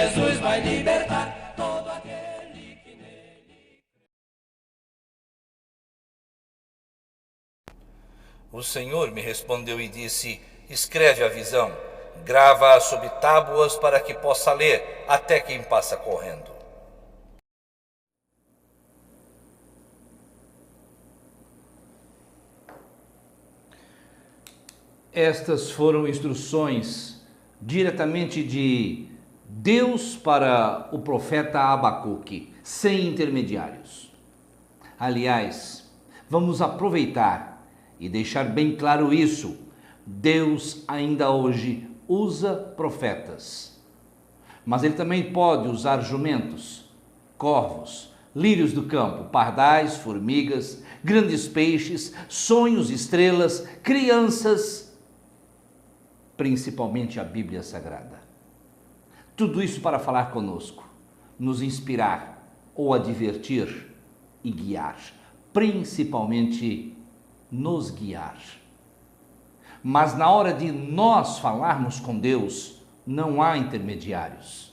Jesus vai libertar todo aquele que nele. O Senhor me respondeu e disse: escreve a visão, grava-a sob tábuas para que possa ler até quem passa correndo. Estas foram instruções diretamente de Deus para o profeta Abacuque, sem intermediários. Aliás, vamos aproveitar e deixar bem claro isso. Deus ainda hoje usa profetas, mas ele também pode usar jumentos, corvos, lírios do campo, pardais, formigas, grandes peixes, sonhos, estrelas, crianças, principalmente a Bíblia Sagrada. Tudo isso para falar conosco, nos inspirar ou advertir e guiar, principalmente nos guiar. Mas na hora de nós falarmos com Deus, não há intermediários.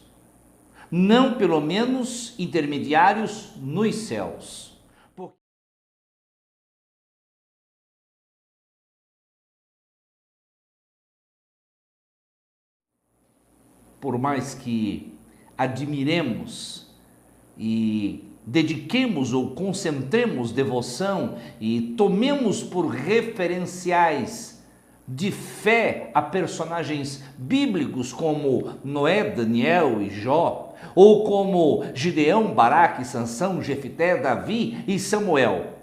Não, pelo menos, intermediários nos céus. Por mais que admiremos e dediquemos ou concentremos devoção e tomemos por referenciais de fé a personagens bíblicos como Noé, Daniel e Jó, ou como Gideão, Baraque, Sansão, Jefité, Davi e Samuel,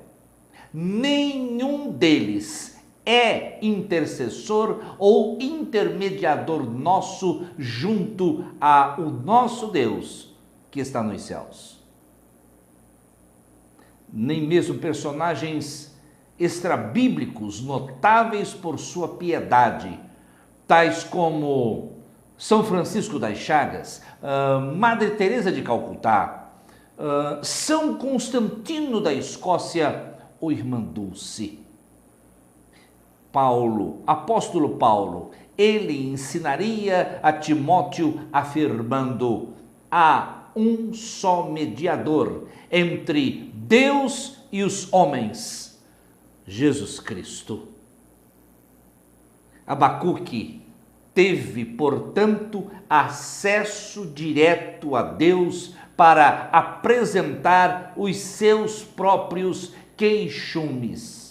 nenhum deles é intercessor ou intermediador nosso junto ao nosso Deus que está nos céus. Nem mesmo personagens extrabíblicos notáveis por sua piedade, tais como São Francisco das Chagas, Madre Teresa de Calcutá, São Constantino da Escócia ou Irmã Dulce. Paulo, apóstolo Paulo, ele ensinaria a Timóteo afirmando: há um só mediador entre Deus e os homens, Jesus Cristo. Abacuque teve, portanto, acesso direto a Deus para apresentar os seus próprios queixumes.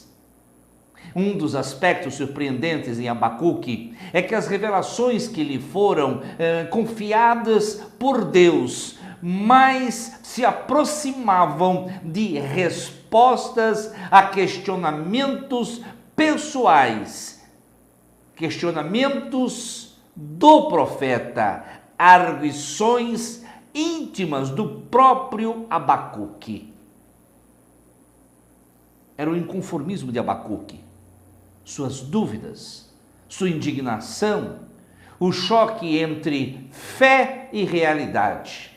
Um dos aspectos surpreendentes em Abacuque é que as revelações que lhe foram confiadas por Deus mais se aproximavam de respostas a questionamentos pessoais, questionamentos do profeta, arguições íntimas do próprio Abacuque. Era o inconformismo de Abacuque, suas dúvidas, sua indignação, o choque entre fé e realidade,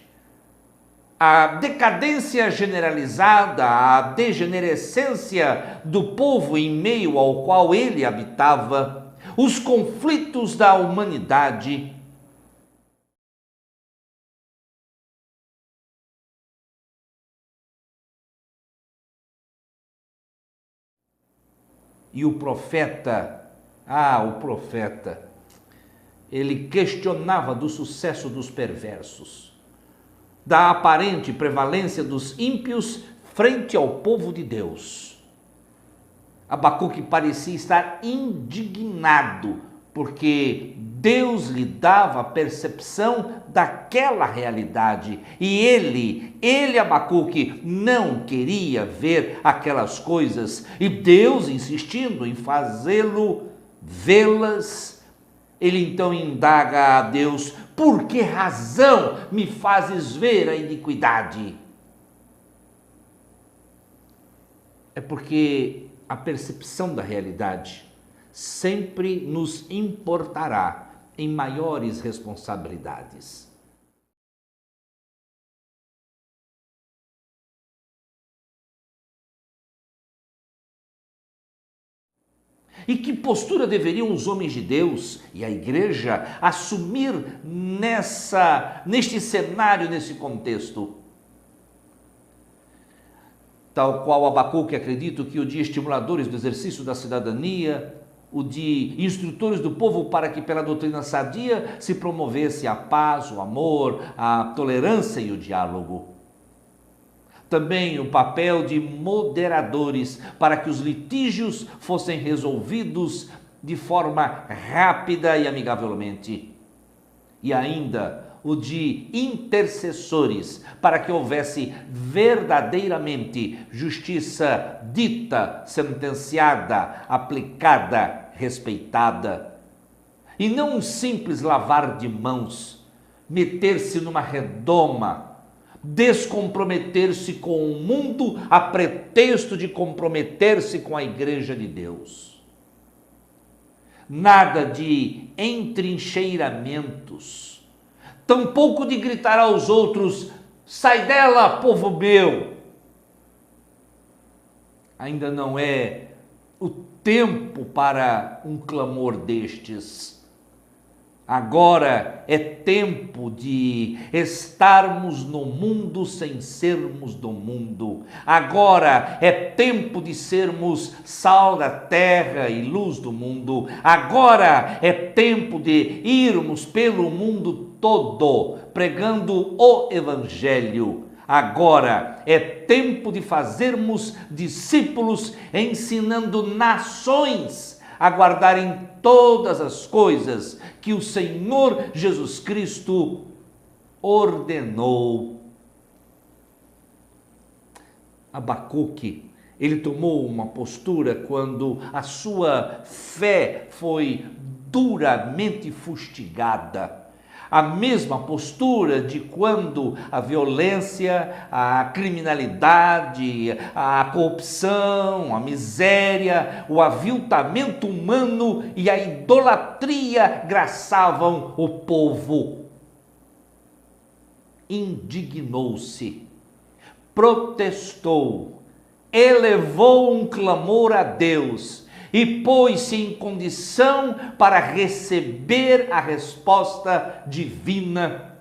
a decadência generalizada, a degenerescência do povo em meio ao qual ele habitava, os conflitos da humanidade. E o profeta, ele questionava do sucesso dos perversos, da aparente prevalência dos ímpios frente ao povo de Deus. Abacuque parecia estar indignado, porque Deus lhe dava a percepção daquela realidade, e ele Abacuque não queria ver aquelas coisas, e Deus insistindo em fazê-lo vê-las, ele então indaga a Deus: por que razão me fazes ver a iniquidade? É porque a percepção da realidade sempre nos importará em maiores responsabilidades. E que postura deveriam os homens de Deus e a igreja assumir neste cenário, nesse contexto? Tal qual Abacuque, acredito que o de estimuladores do exercício da cidadania, o de instrutores do povo para que pela doutrina sadia se promovesse a paz, o amor, a tolerância e o diálogo. Também o papel de moderadores para que os litígios fossem resolvidos de forma rápida e amigavelmente. E ainda o de intercessores para que houvesse verdadeiramente justiça dita, sentenciada, aplicada, respeitada. E não um simples lavar de mãos, meter-se numa redoma, descomprometer-se com o mundo a pretexto de comprometer-se com a igreja de Deus. Nada de entrincheiramentos, tampouco de gritar aos outros: sai dela, povo meu. Ainda não é o tempo para um clamor destes. Agora é tempo de estarmos no mundo sem sermos do mundo. Agora é tempo de sermos sal da terra e luz do mundo. Agora é tempo de irmos pelo mundo todo pregando o evangelho. Agora é tempo de fazermos discípulos, ensinando nações a guardarem todas as coisas que o Senhor Jesus Cristo ordenou. Abacuque, ele tomou uma postura quando a sua fé foi duramente fustigada. A mesma postura de quando a violência, a criminalidade, a corrupção, a miséria, o aviltamento humano e a idolatria graçavam o povo. Indignou-se, protestou, elevou um clamor a Deus e pôs-se em condição para receber a resposta divina.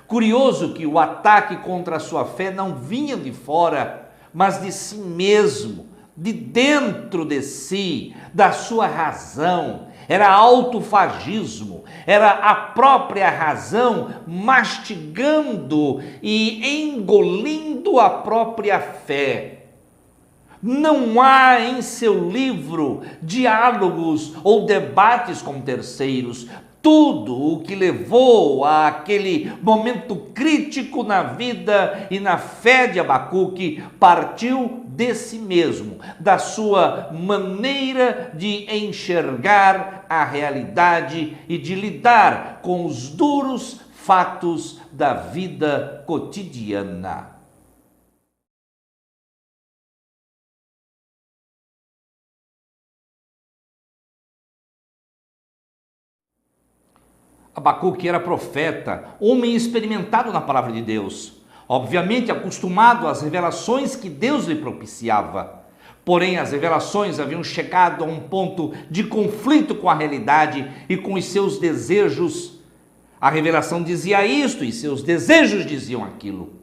Curioso que o ataque contra a sua fé não vinha de fora, mas de si mesmo, de dentro de si, da sua razão. Era autofagismo, era a própria razão mastigando e engolindo a própria fé. Não há em seu livro diálogos ou debates com terceiros. Tudo o que levou àquele momento crítico na vida e na fé de Abacuque partiu de si mesmo, da sua maneira de enxergar a realidade e de lidar com os duros fatos da vida cotidiana. Abacuque era profeta, homem experimentado na palavra de Deus, obviamente acostumado às revelações que Deus lhe propiciava. Porém, as revelações haviam chegado a um ponto de conflito com a realidade e com os seus desejos. A revelação dizia isto e seus desejos diziam aquilo.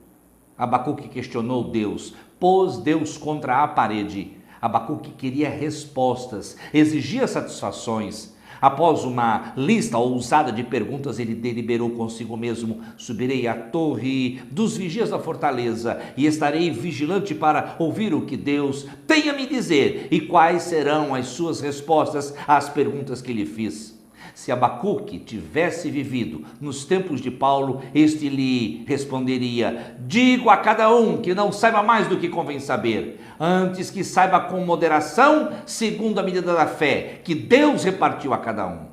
Abacuque questionou Deus, pôs Deus contra a parede. Abacuque queria respostas, exigia satisfações. Após uma lista ousada de perguntas, ele deliberou consigo mesmo: subirei à torre dos vigias da fortaleza e estarei vigilante para ouvir o que Deus tem a me dizer e quais serão as suas respostas às perguntas que lhe fiz. Se Abacuque tivesse vivido nos tempos de Paulo, este lhe responderia: digo a cada um que não saiba mais do que convém saber, antes que saiba com moderação, segundo a medida da fé, que Deus repartiu a cada um.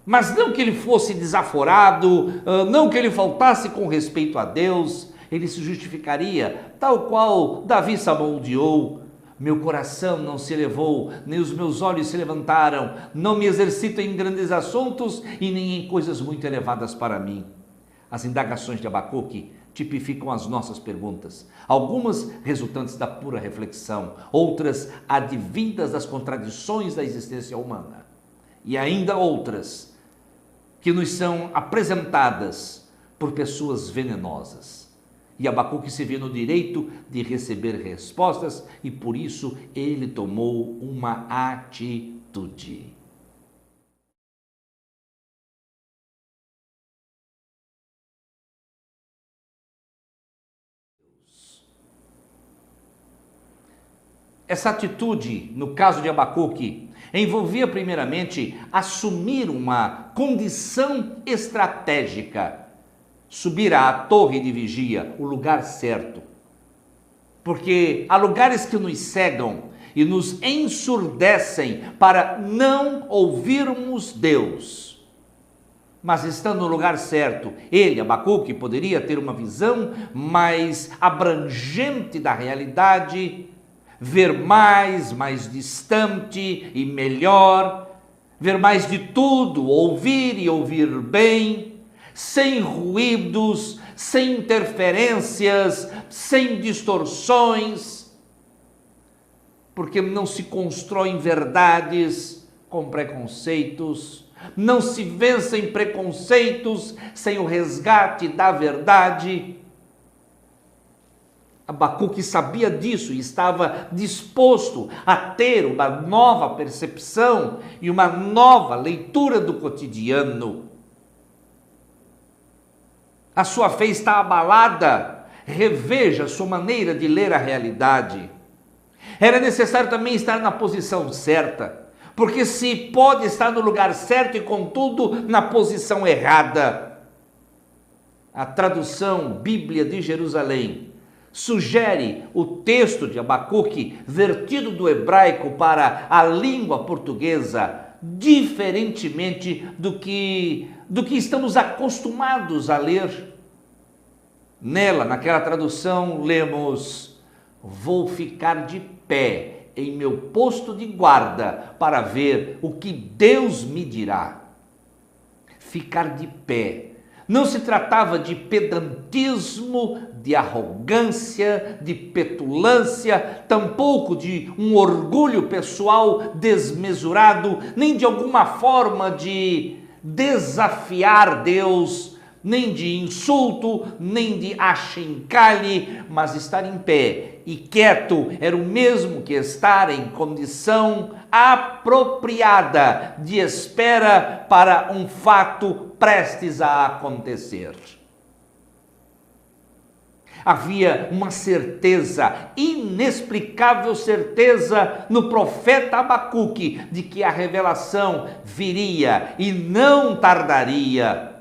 Mas não que ele fosse desaforado, não que ele faltasse com respeito a Deus. Ele se justificaria, tal qual Davi salmodiou: meu coração não se elevou, nem os meus olhos se levantaram, não me exercito em grandes assuntos e nem em coisas muito elevadas para mim. As indagações de Abacuque tipificam as nossas perguntas, algumas resultantes da pura reflexão, outras advindas das contradições da existência humana, e ainda outras que nos são apresentadas por pessoas venenosas. E Abacuque se vê no direito de receber respostas e por isso ele tomou uma atitude. Essa atitude, no caso de Abacuque, envolvia primeiramente assumir uma condição estratégica, subir à torre de vigia, o lugar certo. Porque há lugares que nos cegam e nos ensurdecem para não ouvirmos Deus. Mas estando no lugar certo, ele, Abacuque, poderia ter uma visão mais abrangente da realidade, ver mais distante e melhor, ver mais de tudo, ouvir e ouvir bem, sem ruídos, sem interferências, sem distorções, porque não se constroem verdades com preconceitos, não se vencem preconceitos sem o resgate da verdade. Abacuque sabia disso e estava disposto a ter uma nova percepção e uma nova leitura do cotidiano. A sua fé está abalada, reveja a sua maneira de ler a realidade. Era necessário também estar na posição certa, porque se pode estar no lugar certo e contudo na posição errada. A tradução Bíblia de Jerusalém sugere o texto de Abacuque vertido do hebraico para a língua portuguesa, diferentemente do que estamos acostumados a ler. Nela, naquela tradução, lemos: vou ficar de pé em meu posto de guarda para ver o que Deus me dirá. Ficar de pé. Não se tratava de pedantismo, de arrogância, de petulância, tampouco de um orgulho pessoal desmesurado, nem de alguma forma de desafiar Deus, nem de insulto, nem de achincalhe, mas estar em pé e quieto era o mesmo que estar em condição apropriada de espera para um fato prestes a acontecer. Havia uma certeza, inexplicável certeza no profeta Abacuque de que a revelação viria e não tardaria.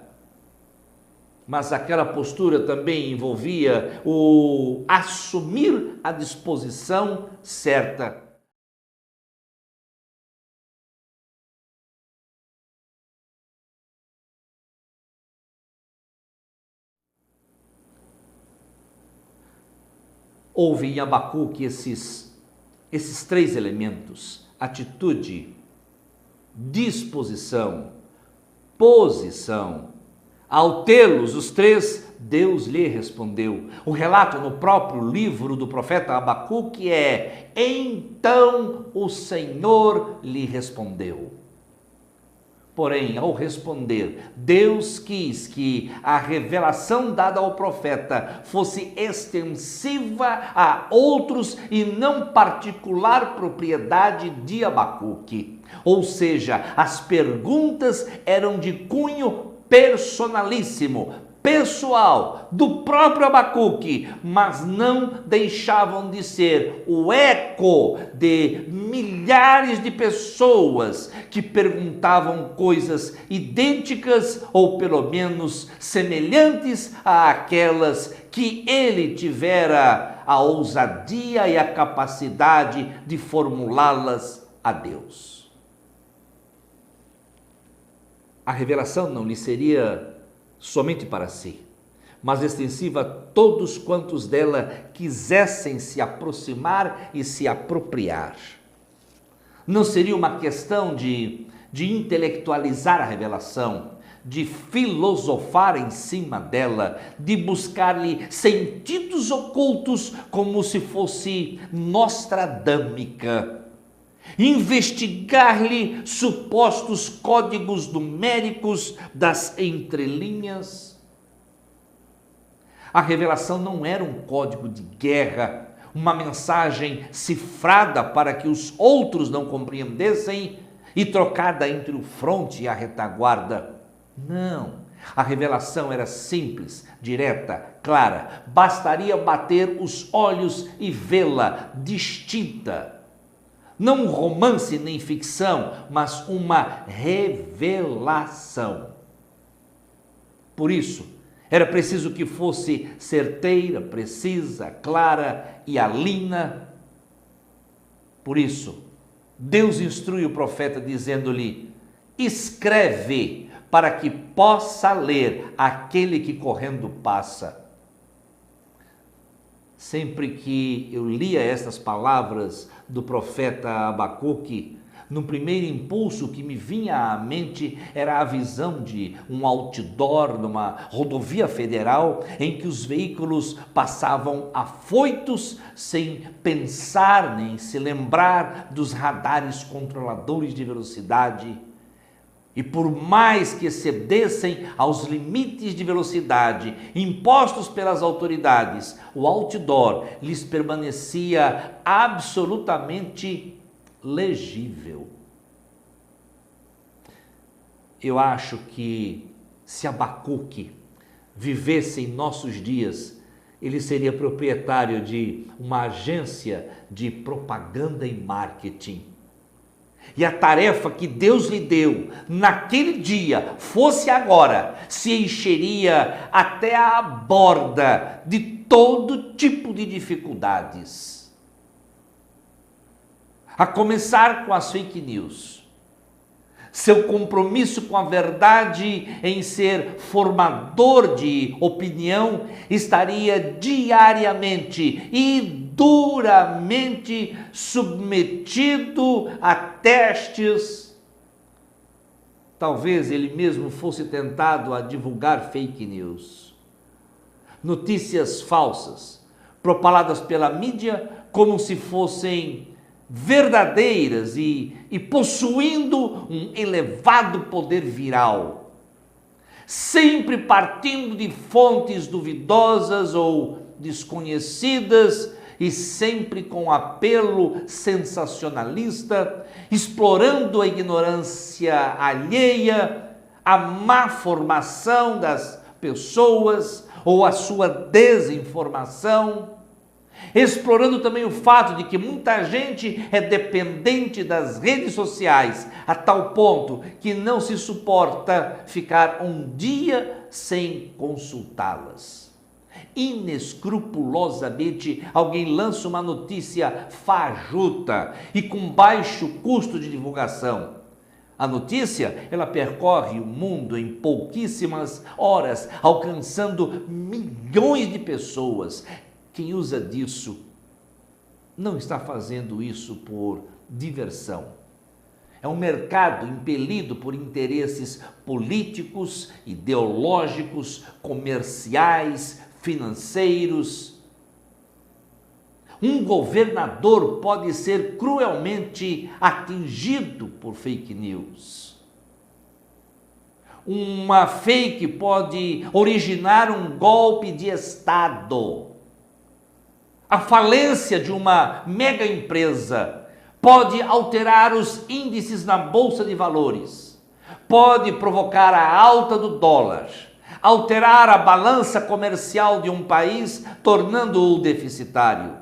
Mas aquela postura também envolvia o assumir a disposição certa. Houve em Abacuque esses três elementos: atitude, disposição, posição. Ao tê-los, os três, Deus lhe respondeu. O relato no próprio livro do profeta Abacuque é: então o Senhor lhe respondeu. Porém, ao responder, Deus quis que a revelação dada ao profeta fosse extensiva a outros e não particular propriedade de Abacuque. Ou seja, as perguntas eram de cunho personalíssimo, pessoal, do próprio Abacuque, mas não deixavam de ser o eco de milhares de pessoas que perguntavam coisas idênticas ou pelo menos semelhantes àquelas que ele tivera a ousadia e a capacidade de formulá-las a Deus. A revelação não lhe seria somente para si, mas extensiva a todos quantos dela quisessem se aproximar e se apropriar. Não seria uma questão de intelectualizar a revelação, de filosofar em cima dela, de buscar-lhe sentidos ocultos como se fosse nostradâmica, investigar-lhe supostos códigos numéricos das entrelinhas. A revelação não era um código de guerra, uma mensagem cifrada para que os outros não compreendessem e trocada entre o fronte e a retaguarda. Não, a revelação era simples, direta, clara. Bastaria bater os olhos e vê-la distinta. Não um romance nem ficção, mas uma revelação. Por isso, era preciso que fosse certeira, precisa, clara e alina. Por isso, Deus instrui o profeta dizendo-lhe: escreve, para que possa ler aquele que correndo passa. Sempre que eu lia estas palavras do profeta Abacuque, no primeiro impulso que me vinha à mente era a visão de um outdoor numa rodovia federal em que os veículos passavam afoitos sem pensar nem se lembrar dos radares controladores de velocidade. E por mais que excedessem aos limites de velocidade impostos pelas autoridades, o outdoor lhes permanecia absolutamente legível. Eu acho que se Abacuque vivesse em nossos dias, ele seria proprietário de uma agência de propaganda e marketing. E a tarefa que Deus lhe deu naquele dia, fosse agora, se encheria até a borda de todo tipo de dificuldades. A começar com as fake news. Seu compromisso com a verdade em ser formador de opinião estaria diariamente e duramente submetido a testes. Talvez ele mesmo fosse tentado a divulgar fake news, notícias falsas, propaladas pela mídia como se fossem verdadeiras e possuindo um elevado poder viral, sempre partindo de fontes duvidosas ou desconhecidas e sempre com apelo sensacionalista, explorando a ignorância alheia, a má formação das pessoas ou a sua desinformação, explorando também o fato de que muita gente é dependente das redes sociais a tal ponto que não se suporta ficar um dia sem consultá-las. Inescrupulosamente, alguém lança uma notícia fajuta e com baixo custo de divulgação. A notícia, ela percorre o mundo em pouquíssimas horas, alcançando milhões de pessoas. Quem usa disso não está fazendo isso por diversão. É um mercado impelido por interesses políticos, ideológicos, comerciais, financeiros. Um governador pode ser cruelmente atingido por fake news. Uma fake pode originar um golpe de Estado. A falência de uma mega empresa pode alterar os índices na bolsa de valores, pode provocar a alta do dólar, alterar a balança comercial de um país, tornando-o deficitário,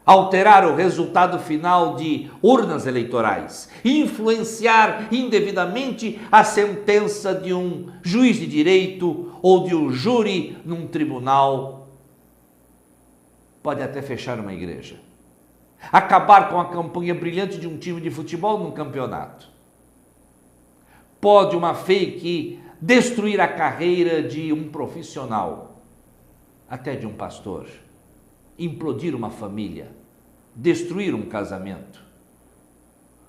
alterar o resultado final de urnas eleitorais, influenciar indevidamente a sentença de um juiz de direito ou de um júri num tribunal. Pode até fechar uma igreja, acabar com a campanha brilhante de um time de futebol num campeonato. Pode uma fake destruir a carreira de um profissional, até de um pastor, implodir uma família, destruir um casamento.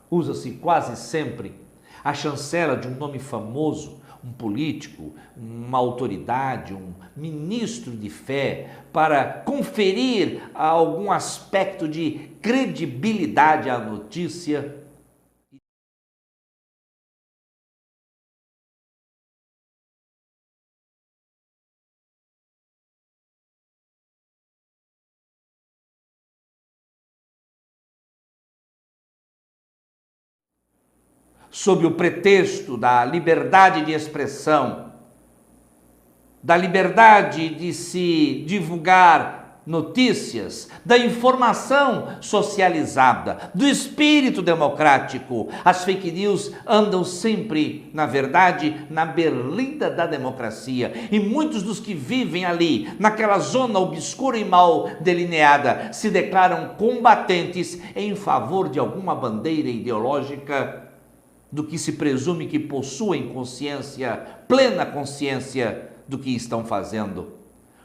Usa-se quase sempre a chancela de um nome famoso um político, uma autoridade, um ministro de fé, para conferir algum aspecto de credibilidade à notícia. Sob o pretexto da liberdade de expressão, da liberdade de se divulgar notícias, da informação socializada, do espírito democrático, as fake news andam sempre, na verdade, na berlinda da democracia. E muitos dos que vivem ali, naquela zona obscura e mal delineada, se declaram combatentes em favor de alguma bandeira ideológica do que se presume que possuem consciência, plena consciência do que estão fazendo.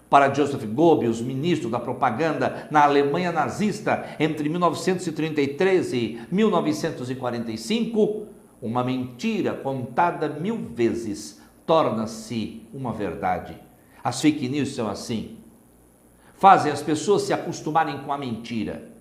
Para Joseph Goebbels, ministro da propaganda na Alemanha nazista entre 1933 e 1945, uma mentira contada 1000 vezes torna-se uma verdade. As fake news são assim. Fazem as pessoas se acostumarem com a mentira.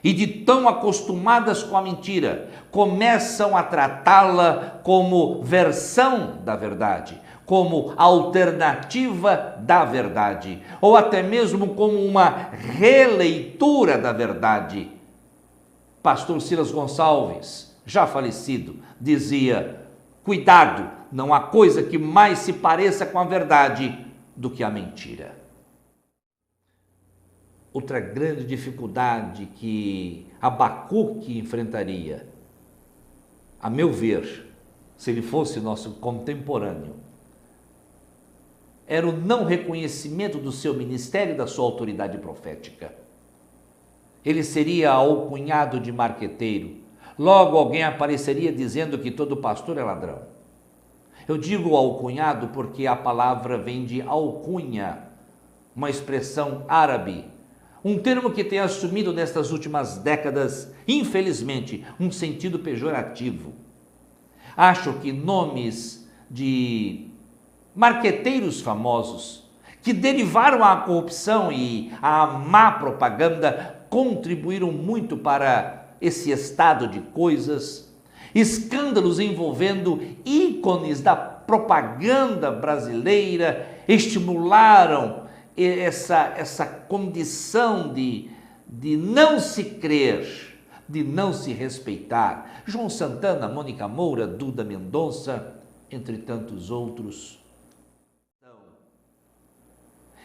E de tão acostumadas com a mentira, começam a tratá-la como versão da verdade, como alternativa da verdade, ou até mesmo como uma releitura da verdade. Pastor Silas Gonçalves, já falecido, dizia: cuidado, não há coisa que mais se pareça com a verdade do que a mentira. Outra grande dificuldade que Abacuque enfrentaria, a meu ver, se ele fosse nosso contemporâneo, era o não reconhecimento do seu ministério e da sua autoridade profética. Ele seria alcunhado de marqueteiro. Logo alguém apareceria dizendo que todo pastor é ladrão. Eu digo alcunhado porque a palavra vem de alcunha, uma expressão árabe, um termo que tem assumido nestas últimas décadas, infelizmente, um sentido pejorativo. Acho que nomes de marqueteiros famosos que derivaram à corrupção e à má propaganda contribuíram muito para esse estado de coisas. Escândalos envolvendo ícones da propaganda brasileira estimularam essa condição de não se crer, de não se respeitar. João Santana, Mônica Moura, Duda Mendonça, entre tantos outros.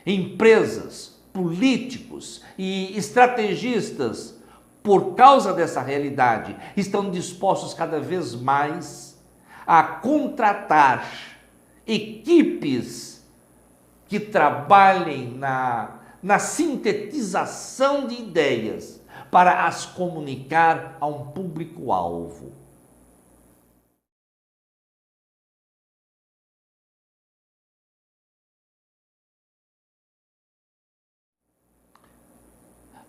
Empresas, políticos e estrategistas, por causa dessa realidade, estão dispostos cada vez mais a contratar equipes que trabalhem na sintetização de ideias para as comunicar a um público-alvo.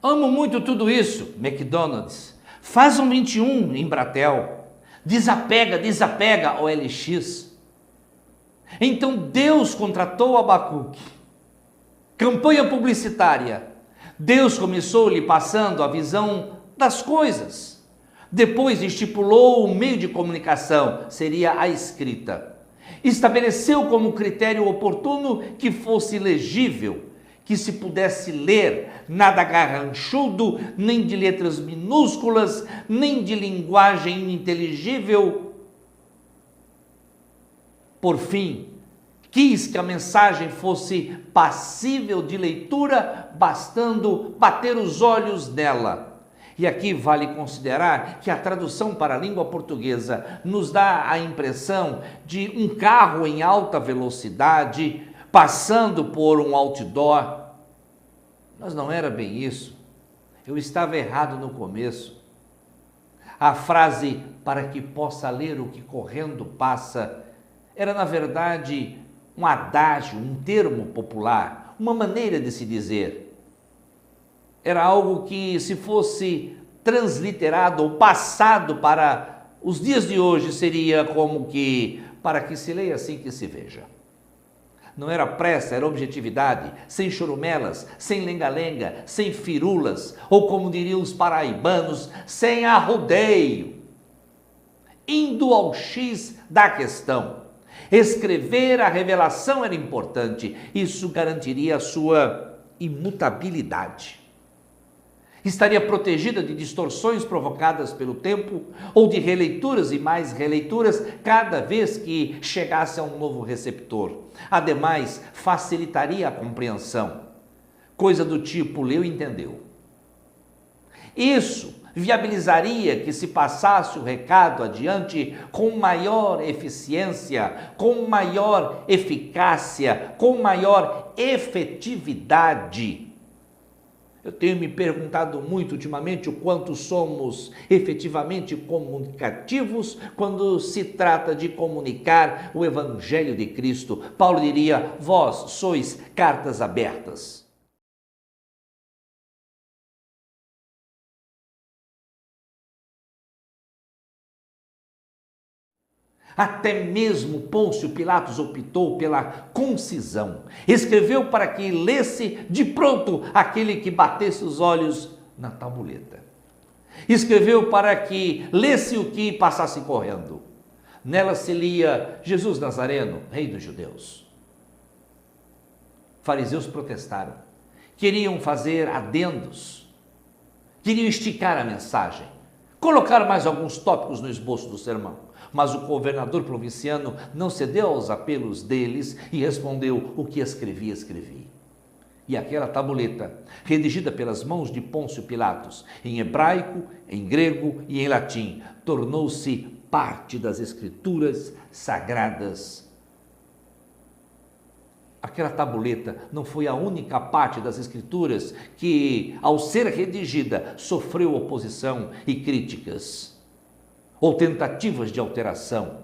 Amo muito tudo isso, McDonald's. Faz um 21 em Bratel. Desapega OLX. Então Deus contratou Abacuque. Campanha publicitária. Deus começou lhe passando a visão das coisas. Depois estipulou o meio de comunicação, seria a escrita. Estabeleceu como critério oportuno que fosse legível, que se pudesse ler, nada garranchudo, nem de letras minúsculas, nem de linguagem ininteligível. Por fim, quis que a mensagem fosse passível de leitura, bastando bater os olhos nela. E aqui vale considerar que a tradução para a língua portuguesa nos dá a impressão de um carro em alta velocidade, passando por um outdoor. Mas não era bem isso. Eu estava errado no começo. A frase "para que possa ler o que correndo passa" era, na verdade, um adágio, um termo popular, uma maneira de se dizer. Era algo que, se fosse transliterado ou passado para os dias de hoje, seria como que para que se leia assim que se veja. Não era pressa, era objetividade, sem chorumelas, sem lenga-lenga, sem firulas, ou como diriam os paraibanos, sem arrodeio. Indo ao X da questão. Escrever a revelação era importante, isso garantiria a sua imutabilidade. Estaria protegida de distorções provocadas pelo tempo ou de releituras e mais releituras cada vez que chegasse a um novo receptor. Ademais, facilitaria a compreensão, coisa do tipo leu e entendeu. Isso viabilizaria que se passasse o recado adiante com maior eficiência, com maior eficácia, com maior efetividade. Eu tenho me perguntado muito ultimamente o quanto somos efetivamente comunicativos quando se trata de comunicar o Evangelho de Cristo. Paulo diria: vós sois cartas abertas. Até mesmo Pôncio Pilatos optou pela concisão. Escreveu para que lesse de pronto aquele que batesse os olhos na tabuleta. Escreveu para que lesse o que passasse correndo. Nela se lia Jesus Nazareno, rei dos judeus. Fariseus protestaram. Queriam fazer adendos. Queriam esticar a mensagem. Colocar mais alguns tópicos no esboço do sermão. Mas o governador provinciano não cedeu aos apelos deles e respondeu: o que escrevi, escrevi. E aquela tabuleta, redigida pelas mãos de Pôncio Pilatos, em hebraico, em grego e em latim, tornou-se parte das escrituras sagradas. Aquela tabuleta não foi a única parte das escrituras que, ao ser redigida, sofreu oposição e críticas, ou tentativas de alteração.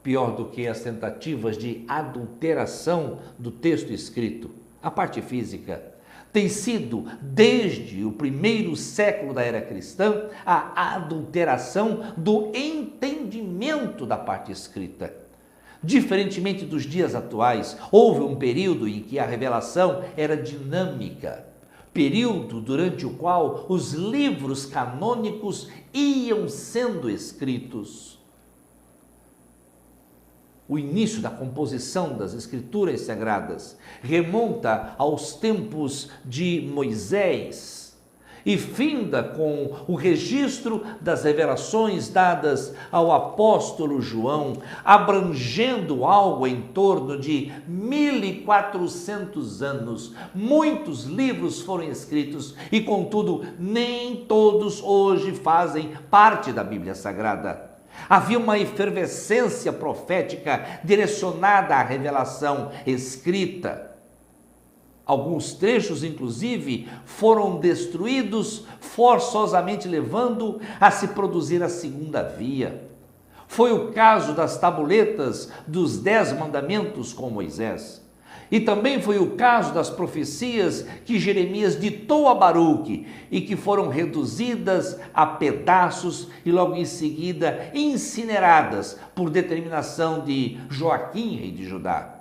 Pior do que as tentativas de adulteração do texto escrito, a parte física tem sido, desde o primeiro século da era cristã, a adulteração do entendimento da parte escrita. Diferentemente dos dias atuais, houve um período em que a revelação era dinâmica, período durante o qual os livros canônicos iam sendo escritos. O início da composição das escrituras sagradas remonta aos tempos de Moisés e finda com o registro das revelações dadas ao apóstolo João, abrangendo algo em torno de 1400 anos. Muitos livros foram escritos e, contudo, nem todos hoje fazem parte da Bíblia Sagrada. Havia uma efervescência profética direcionada à revelação escrita. Alguns trechos, inclusive, foram destruídos, forçosamente levando a se produzir a segunda via. Foi o caso das tabuletas dos 10 mandamentos com Moisés. E também foi o caso das profecias que Jeremias ditou a Baruque e que foram reduzidas a pedaços e logo em seguida incineradas por determinação de Joaquim, rei de Judá.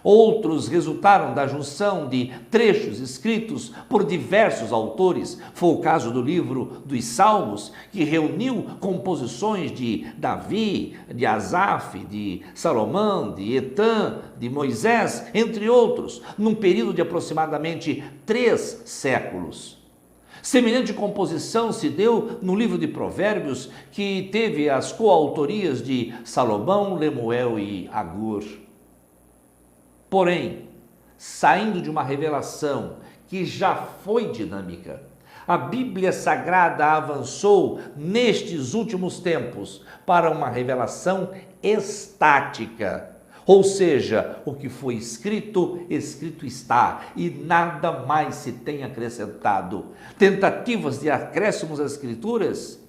Outros resultaram da junção de trechos escritos por diversos autores. Foi o caso do livro dos Salmos, que reuniu composições de Davi, de Asaf, de Salomão, de Etã, de Moisés, entre outros, num período de aproximadamente 3 séculos. Semelhante composição se deu no livro de Provérbios, que teve as coautorias de Salomão, Lemuel e Agur. Porém, saindo de uma revelação que já foi dinâmica, a Bíblia Sagrada avançou nestes últimos tempos para uma revelação estática. Ou seja, o que foi escrito, escrito está, e nada mais se tem acrescentado. Tentativas de acréscimos às Escrituras?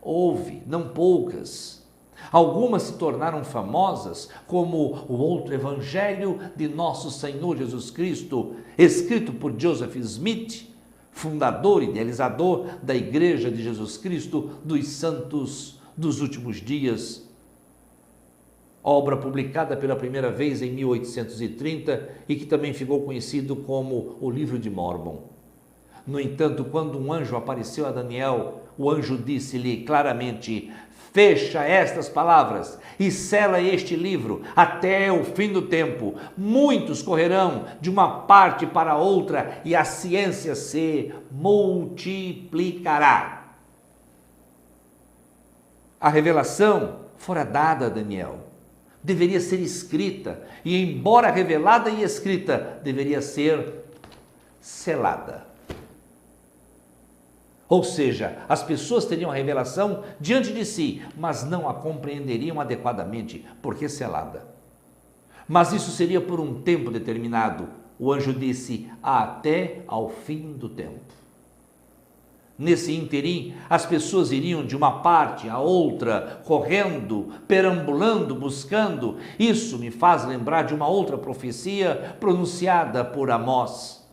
Houve, não poucas. Algumas se tornaram famosas, como o outro Evangelho de Nosso Senhor Jesus Cristo, escrito por Joseph Smith, fundador e idealizador da Igreja de Jesus Cristo dos Santos dos Últimos Dias. obra publicada pela primeira vez em 1830 e que também ficou conhecido como o Livro de Mórmon. No entanto, quando um anjo apareceu a Daniel, o anjo disse-lhe claramente: fecha estas palavras e sela este livro até o fim do tempo. Muitos correrão de uma parte para outra e a ciência se multiplicará. A revelação fora dada a Daniel. Deveria ser escrita e, embora revelada e escrita, deveria ser selada. Ou seja, as pessoas teriam a revelação diante de si, mas não a compreenderiam adequadamente, porque selada. Mas isso seria por um tempo determinado. O anjo disse: até ao fim do tempo. Nesse interim, as pessoas iriam de uma parte à outra, correndo, perambulando, buscando. Isso me faz lembrar de uma outra profecia pronunciada por Amós.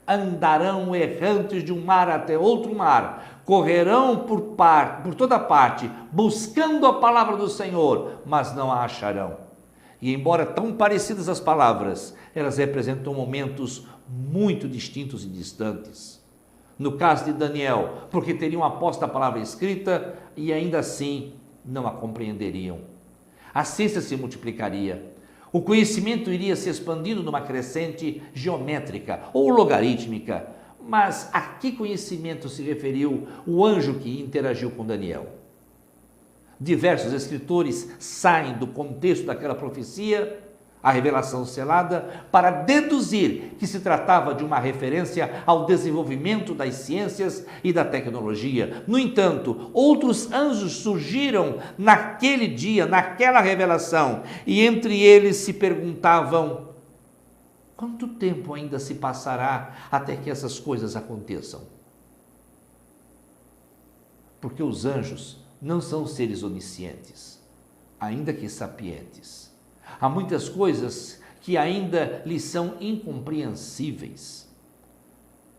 Andarão errantes de um mar até outro mar, correrão por toda parte, buscando a palavra do Senhor, mas não a acharão. E embora tão parecidas as palavras, elas representam momentos muito distintos e distantes. No caso de Daniel, porque teriam aposto a palavra escrita e ainda assim não a compreenderiam. A ciência se multiplicaria. O conhecimento iria se expandindo numa crescente geométrica ou logarítmica. Mas a que conhecimento se referiu o anjo que interagiu com Daniel? Diversos escritores saem do contexto daquela profecia, a revelação selada, para deduzir que se tratava de uma referência ao desenvolvimento das ciências e da tecnologia. No entanto, outros anjos surgiram naquele dia, naquela revelação, e entre eles se perguntavam: quanto tempo ainda se passará até que essas coisas aconteçam? Porque os anjos não são seres oniscientes, ainda que sapientes. Há muitas coisas que ainda lhes são incompreensíveis.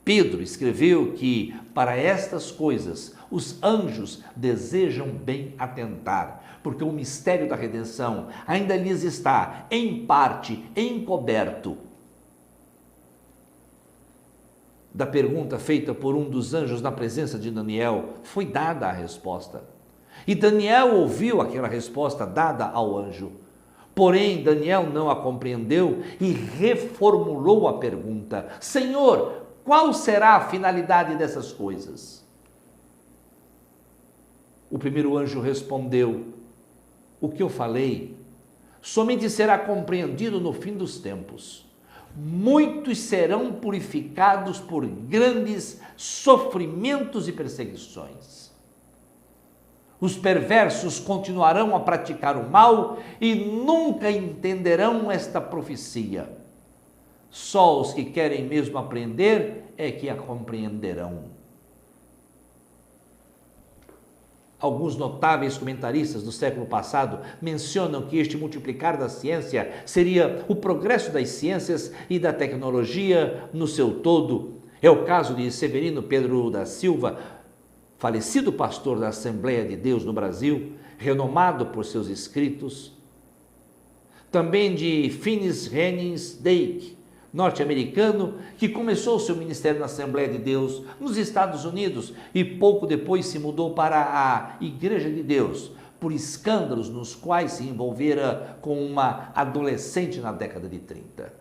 Pedro escreveu que, para estas coisas, os anjos desejam bem atentar, porque o mistério da redenção ainda lhes está, em parte, encoberto. Da pergunta feita por um dos anjos na presença de Daniel, foi dada a resposta. E Daniel ouviu aquela resposta dada ao anjo. Porém, Daniel não a compreendeu e reformulou a pergunta: Senhor, qual será a finalidade dessas coisas? O primeiro anjo respondeu: o que eu falei somente será compreendido no fim dos tempos. Muitos serão purificados por grandes sofrimentos e perseguições. Os perversos continuarão a praticar o mal e nunca entenderão esta profecia. Só os que querem mesmo aprender é que a compreenderão. Alguns notáveis comentaristas do século passado mencionam que este multiplicar da ciência seria o progresso das ciências e da tecnologia no seu todo. É o caso de Severino Pedro da Silva, falecido pastor da Assembleia de Deus no Brasil, renomado por seus escritos. Também de Finis Hennings Dake, norte-americano, que começou seu ministério na Assembleia de Deus nos Estados Unidos e pouco depois se mudou para a Igreja de Deus, por escândalos nos quais se envolvera com uma adolescente na década de 30.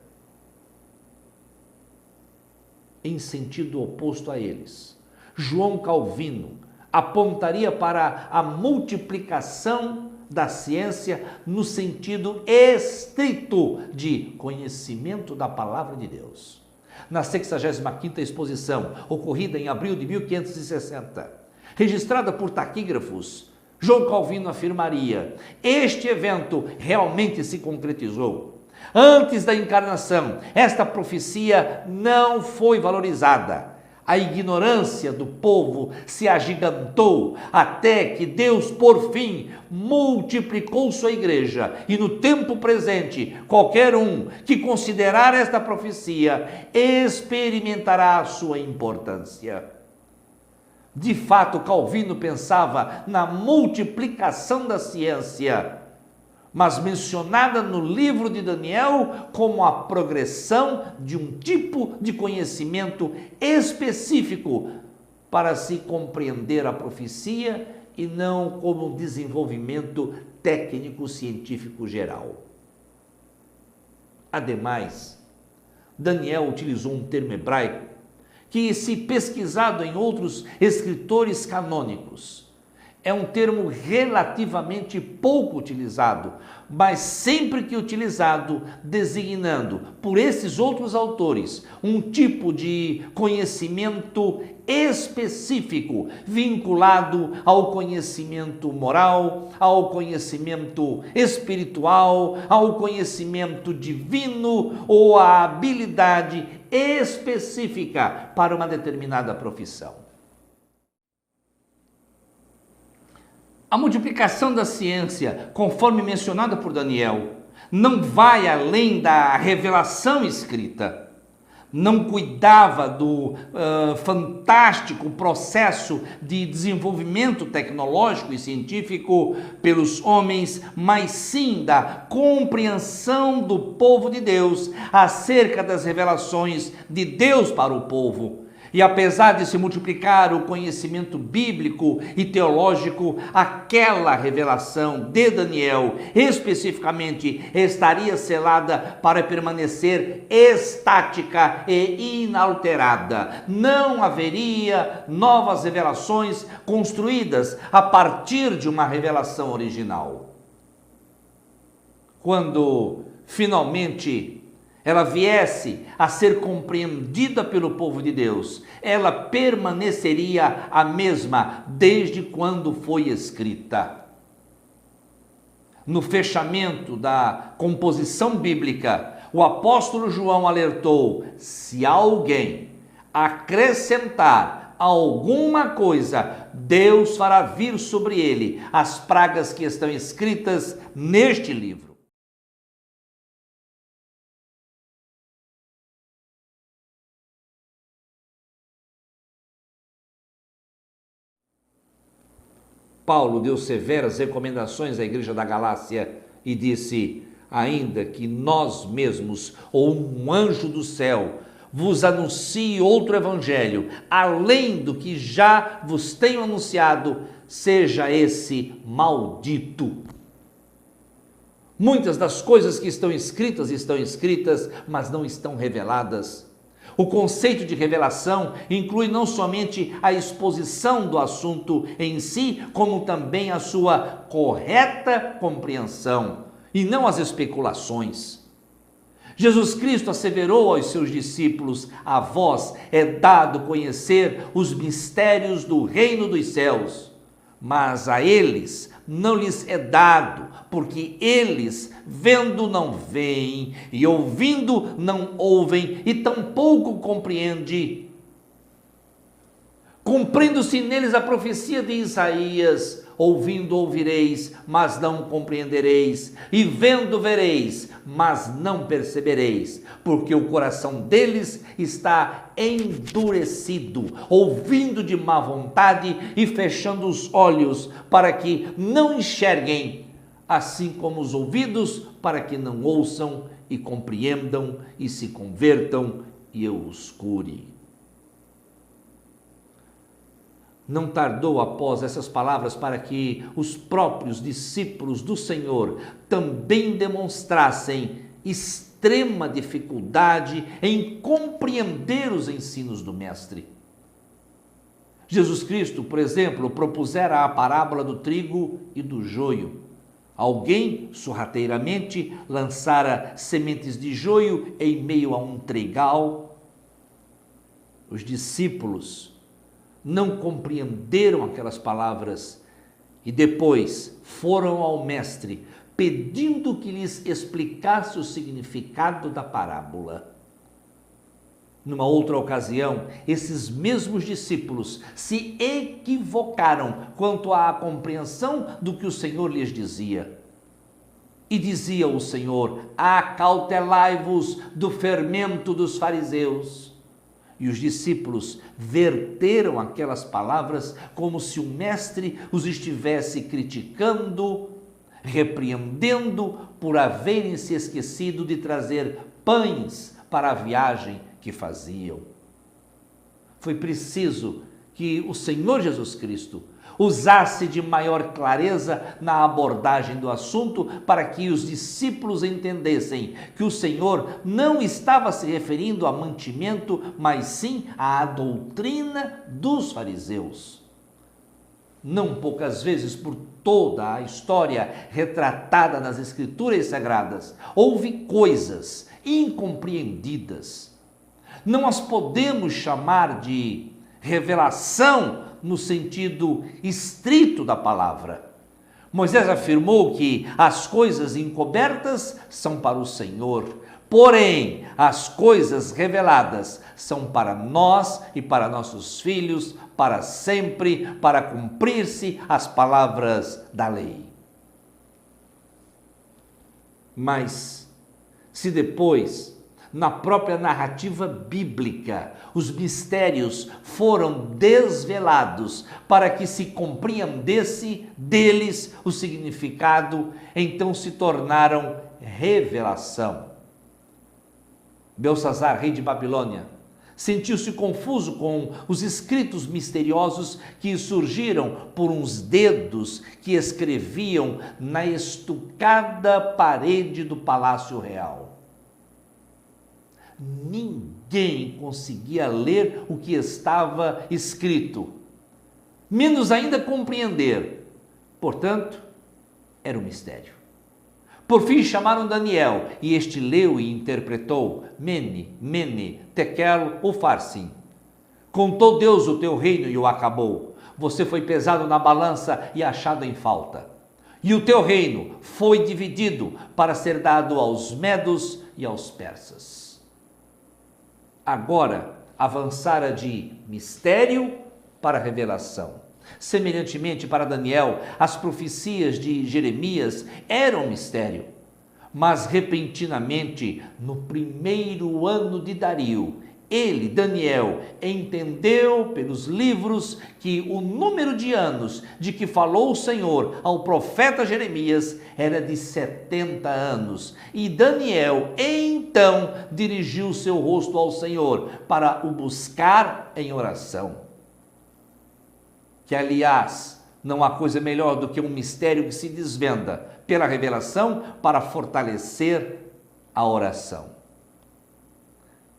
Em sentido oposto a eles, João Calvino apontaria para a multiplicação da ciência no sentido estrito de conhecimento da palavra de Deus. Na 65ª exposição, ocorrida em abril de 1560, registrada por taquígrafos, João Calvino afirmaria: este evento realmente se concretizou. Antes da encarnação, esta profecia não foi valorizada. A ignorância do povo se agigantou até que Deus, por fim, multiplicou sua igreja. E no tempo presente, qualquer um que considerar esta profecia experimentará a sua importância. De fato, Calvino pensava na multiplicação da ciência, mas mencionada no livro de Daniel como a progressão de um tipo de conhecimento específico para se compreender a profecia e não como um desenvolvimento técnico-científico geral. Ademais, Daniel utilizou um termo hebraico que, se pesquisado em outros escritores canônicos, é um termo relativamente pouco utilizado, mas sempre que utilizado, designando por esses outros autores um tipo de conhecimento específico, vinculado ao conhecimento moral, ao conhecimento espiritual, ao conhecimento divino ou à habilidade específica para uma determinada profissão. A multiplicação da ciência, conforme mencionada por Daniel, não vai além da revelação escrita. Não cuidava do fantástico processo de desenvolvimento tecnológico e científico pelos homens, mas sim da compreensão do povo de Deus acerca das revelações de Deus para o povo. E apesar de se multiplicar o conhecimento bíblico e teológico, aquela revelação de Daniel especificamente estaria selada para permanecer estática e inalterada. Não haveria novas revelações construídas a partir de uma revelação original. Quando finalmente ela viesse a ser compreendida pelo povo de Deus, ela permaneceria a mesma desde quando foi escrita. No fechamento da composição bíblica, o apóstolo João alertou: se alguém acrescentar alguma coisa, Deus fará vir sobre ele as pragas que estão escritas neste livro. Paulo deu severas recomendações à igreja da Galácia e disse: ainda que nós mesmos ou um anjo do céu vos anuncie outro evangelho, além do que já vos tenho anunciado, seja esse maldito. Muitas das coisas que estão escritas, mas não estão reveladas. O conceito de revelação inclui não somente a exposição do assunto em si, como também a sua correta compreensão, e não as especulações. Jesus Cristo asseverou aos seus discípulos: a vós é dado conhecer os mistérios do reino dos céus, mas a eles não lhes é dado, porque eles, vendo, não veem, e ouvindo, não ouvem, e tampouco compreendem. Cumprindo-se neles a profecia de Isaías: ouvindo ouvireis, mas não compreendereis, e vendo vereis, mas não percebereis, porque o coração deles está endurecido, ouvindo de má vontade e fechando os olhos, para que não enxerguem, assim como os ouvidos, para que não ouçam e compreendam e se convertam e eu os cure. Não tardou após essas palavras para que os próprios discípulos do Senhor também demonstrassem extrema dificuldade em compreender os ensinos do Mestre. Jesus Cristo, por exemplo, propusera a parábola do trigo e do joio. Alguém, sorrateiramente, lançara sementes de joio em meio a um trigal. Os discípulos não compreenderam aquelas palavras e depois foram ao mestre pedindo que lhes explicasse o significado da parábola. Numa outra ocasião, esses mesmos discípulos se equivocaram quanto à compreensão do que o Senhor lhes dizia. E dizia o Senhor: acautelai-vos do fermento dos fariseus. E os discípulos verteram aquelas palavras como se o mestre os estivesse criticando, repreendendo por haverem se esquecido de trazer pães para a viagem que faziam. Foi preciso que o Senhor Jesus Cristo usasse de maior clareza na abordagem do assunto para que os discípulos entendessem que o Senhor não estava se referindo a mantimento, mas sim à doutrina dos fariseus. Não poucas vezes por toda a história retratada nas Escrituras Sagradas, houve coisas incompreendidas. Não as podemos chamar de revelação no sentido estrito da palavra. Moisés afirmou que as coisas encobertas são para o Senhor, porém as coisas reveladas são para nós e para nossos filhos, para sempre, para cumprir-se as palavras da lei. Mas, se depois, na própria narrativa bíblica, os mistérios foram desvelados para que se compreendesse deles o significado, então se tornaram revelação. Belsassar, rei de Babilônia, sentiu-se confuso com os escritos misteriosos que surgiram por uns dedos que escreviam na estucada parede do Palácio Real. Ninguém conseguia ler o que estava escrito, menos ainda compreender. Portanto, era um mistério. Por fim chamaram Daniel, e este leu e interpretou: Mene, Mene, Tekel, Ufarsim. Contou Deus o teu reino e o acabou. Você foi pesado na balança e achado em falta. E o teu reino foi dividido para ser dado aos medos e aos persas. Agora avançara de mistério para revelação. Semelhantemente, para Daniel, as profecias de Jeremias eram mistério. Mas repentinamente, no primeiro ano de Dario, ele, Daniel, entendeu pelos livros que o número de anos de que falou o Senhor ao profeta Jeremias era de 70 anos. E Daniel, então, dirigiu seu rosto ao Senhor para o buscar em oração. Que, aliás, não há coisa melhor do que um mistério que se desvenda pela revelação para fortalecer a oração.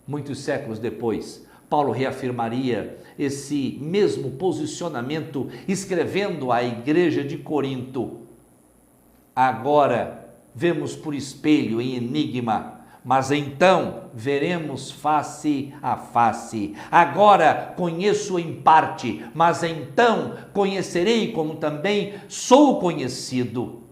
Muitos séculos depois, Paulo reafirmaria esse mesmo posicionamento escrevendo à igreja de Corinto: agora vemos por espelho em enigma, mas então veremos face a face. Agora conheço em parte, mas então conhecerei como também sou conhecido.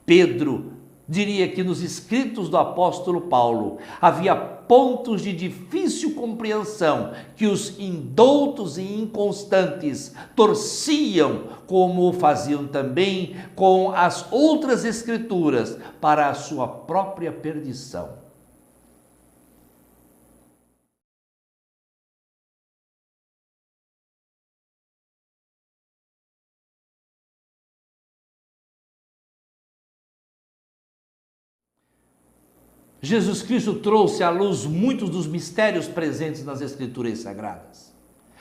Pedro diria que nos escritos do apóstolo Paulo havia pontos de difícil compreensão que os indoutos e inconstantes torciam, como faziam também com as outras escrituras, para a sua própria perdição. Jesus Cristo trouxe à luz muitos dos mistérios presentes nas Escrituras Sagradas.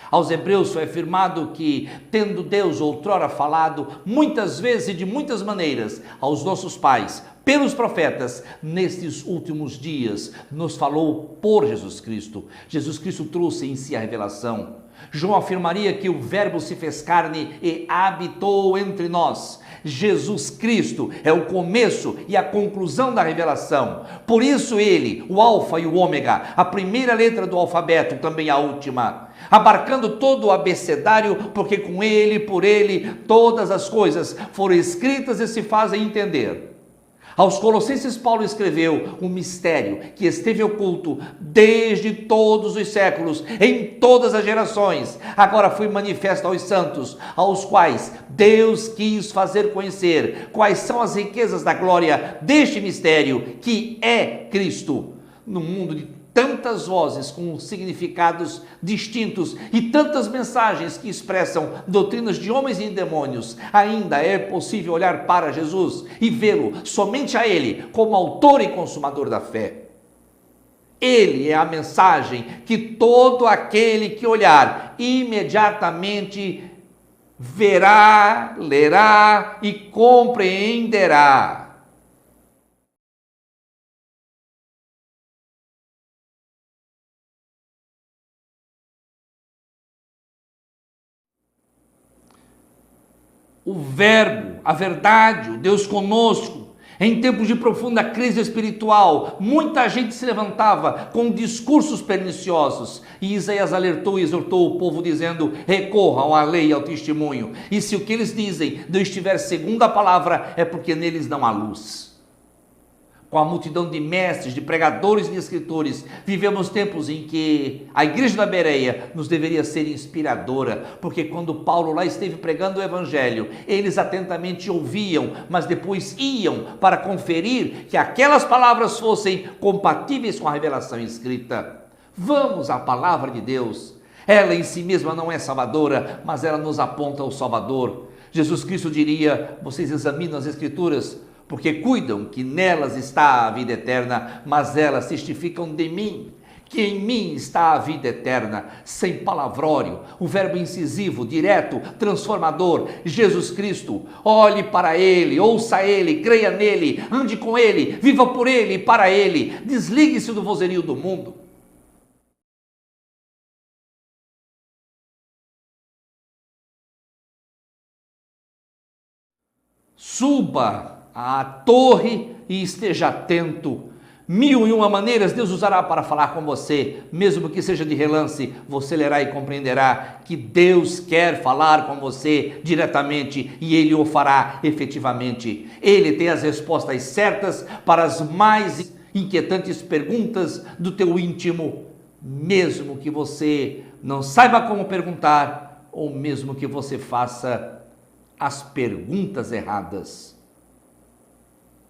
Aos Hebreus foi afirmado que, tendo Deus outrora falado muitas vezes e de muitas maneiras aos nossos pais, pelos profetas, nestes últimos dias, nos falou por Jesus Cristo. Jesus Cristo trouxe em si a revelação. João afirmaria que o Verbo se fez carne e habitou entre nós. Jesus Cristo é o começo e a conclusão da revelação. Por isso ele, o alfa e o ômega, a primeira letra do alfabeto, também a última, abarcando todo o abecedário, porque com ele, por ele, todas as coisas foram escritas e se fazem entender. Aos Colossenses, Paulo escreveu um mistério que esteve oculto desde todos os séculos, em todas as gerações. Agora foi manifesto aos santos, aos quais Deus quis fazer conhecer quais são as riquezas da glória deste mistério, que é Cristo. No mundo de tantas vozes com significados distintos e tantas mensagens que expressam doutrinas de homens e demônios, ainda é possível olhar para Jesus e vê-lo somente a Ele como autor e consumador da fé. Ele é a mensagem que todo aquele que olhar imediatamente verá, lerá e compreenderá. O Verbo, a verdade, o Deus conosco. Em tempos de profunda crise espiritual, muita gente se levantava com discursos perniciosos. E Isaías alertou e exortou o povo dizendo: recorram à lei e ao testemunho. E se o que eles dizem não estiver segundo a palavra, é porque neles não há luz. Com a multidão de mestres, de pregadores e de escritores, vivemos tempos em que a igreja da Bereia nos deveria ser inspiradora, porque quando Paulo lá esteve pregando o evangelho, eles atentamente ouviam, mas depois iam para conferir que aquelas palavras fossem compatíveis com a revelação escrita. Vamos à palavra de Deus. Ela em si mesma não é salvadora, mas ela nos aponta ao Salvador. Jesus Cristo diria: vocês examinam as Escrituras, porque cuidam que nelas está a vida eterna, mas elas testificam de mim, que em mim está a vida eterna. Sem palavrório, o verbo incisivo, direto, transformador, Jesus Cristo. Olhe para Ele, ouça Ele, creia nele, ande com Ele, viva por Ele e para Ele. Desligue-se do vozerio do mundo. Suba à torre e esteja atento. 1001 maneiras Deus usará para falar com você, mesmo que seja de relance. Você lerá e compreenderá que Deus quer falar com você diretamente e Ele o fará efetivamente. Ele tem as respostas certas para as mais inquietantes perguntas do teu íntimo, mesmo que você não saiba como perguntar, ou mesmo que você faça as perguntas erradas.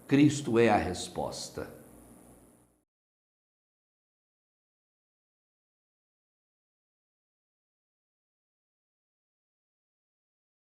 Cristo é a resposta.